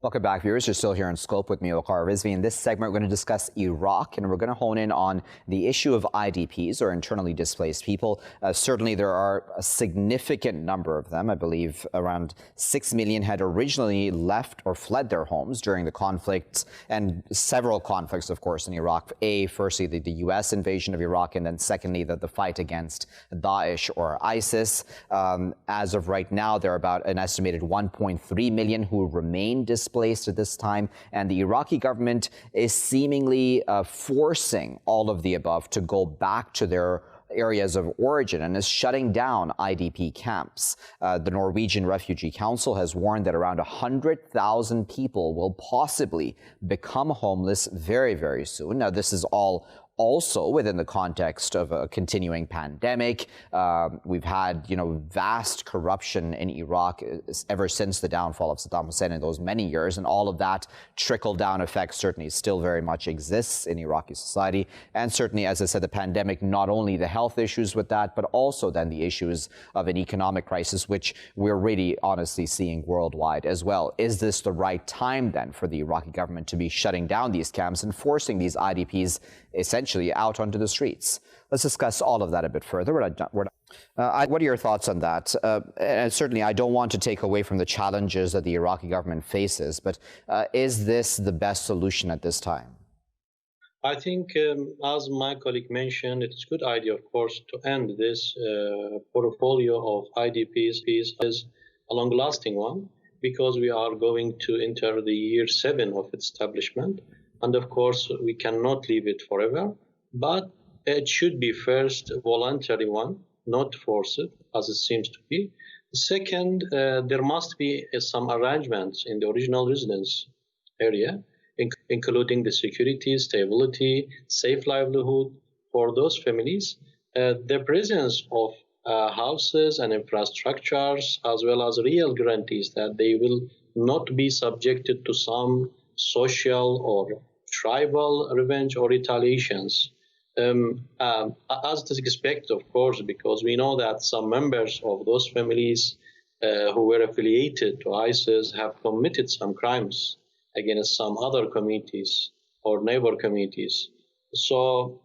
Welcome back, viewers. You're still here in Scope with me, Waqar Rizvi. In this segment, we're going to discuss Iraq, and we're going to hone in on the issue of IDPs, or internally displaced people. Certainly, there are a significant number of them. I believe around 6 million had originally left or fled their homes during the conflicts, and several conflicts, of course, in Iraq. Firstly, the U.S. invasion of Iraq, and then secondly, the fight against Daesh or ISIS. As of right now, there are about an estimated 1.3 million who remain displaced at this time, and the Iraqi government is seemingly forcing all of the above to go back to their areas of origin and is shutting down IDP camps. The Norwegian Refugee Council has warned that around 100,000 people will possibly become homeless very, very soon. Now, this is all also within the context of a continuing pandemic. We've had, vast corruption in Iraq ever since the downfall of Saddam Hussein in those many years, and all of that trickle-down effect certainly still very much exists in Iraqi society. And certainly, as I said, the pandemic, not only the health issues with that, but also then the issues of an economic crisis, which we're really honestly seeing worldwide as well. Is this the right time then for the Iraqi government to be shutting down these camps and forcing these IDPs essentially out onto the streets? Let's discuss all of that a bit further. What are your thoughts on that? And certainly, I don't want to take away from the challenges that the Iraqi government faces, but is this the best solution at this time? I think, as my colleague mentioned, it's a good idea, of course, to end this portfolio of IDPs as a long-lasting one, because we are going to enter the year 7 of establishment. And of course, we cannot leave it forever, but it should be first a voluntary one, not forced, as it seems to be. Second, there must be some arrangements in the original residence area, including the security, stability, safe livelihood for those families. The presence of houses and infrastructures, as well as real guarantees that they will not be subjected to some social or tribal revenge or retaliations, as is expected, of course, because we know that some members of those families who were affiliated to ISIS have committed some crimes against some other communities or neighbor communities. So,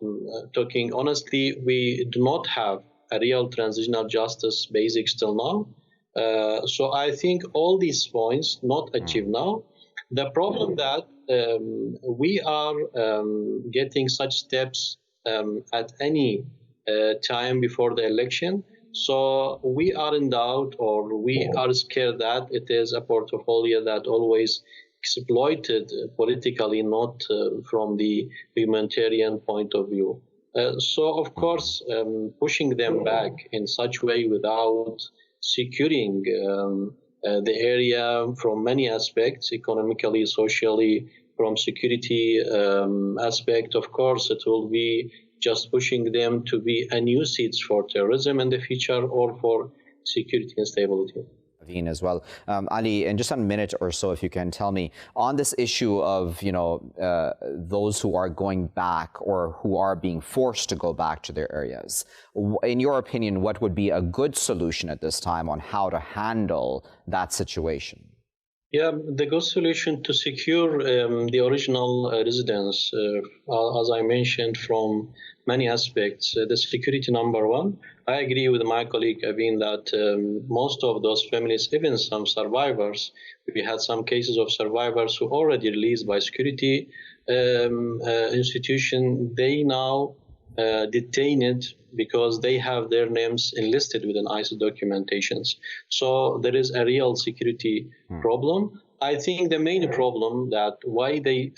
talking honestly, we do not have a real transitional justice basics till now. So I think all these points not achieved now. The problem that we are getting such steps at any time before the election. So we are in doubt, or we are scared that it is a portfolio that always exploited politically, not from the humanitarian point of view. So, of course, pushing them back in such way without securing the area from many aspects, economically, socially, from security aspect, of course, it will be just pushing them to be a new seeds for terrorism in the future or for security and stability. As well. Ali, in just a minute or so, if you can tell me on this issue of, those who are going back or who are being forced to go back to their areas. In your opinion, what would be a good solution at this time on how to handle that situation? Yeah, the good solution to secure the original residents, as I mentioned, from many aspects. The security, number one. I agree with my colleague, Avin, that most of those families, even some survivors, we had some cases of survivors who already released by security institution, they now detained because they have their names enlisted within ISIS documentations. So there is a real security problem. I think the main problem that why the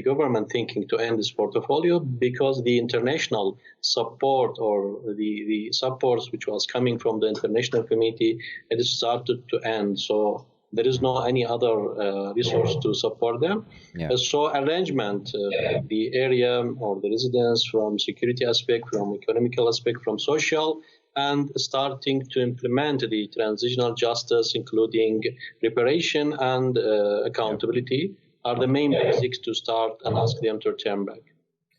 government thinking to end this portfolio, because the international support or the supports which was coming from the international community, it started to end. So there is no any other resource to support them. Yeah. So arrangement, the area or the residents from security aspect, from economical aspect, from social, and starting to implement the transitional justice, including reparation and accountability, are the main basics to start and ask them to return back.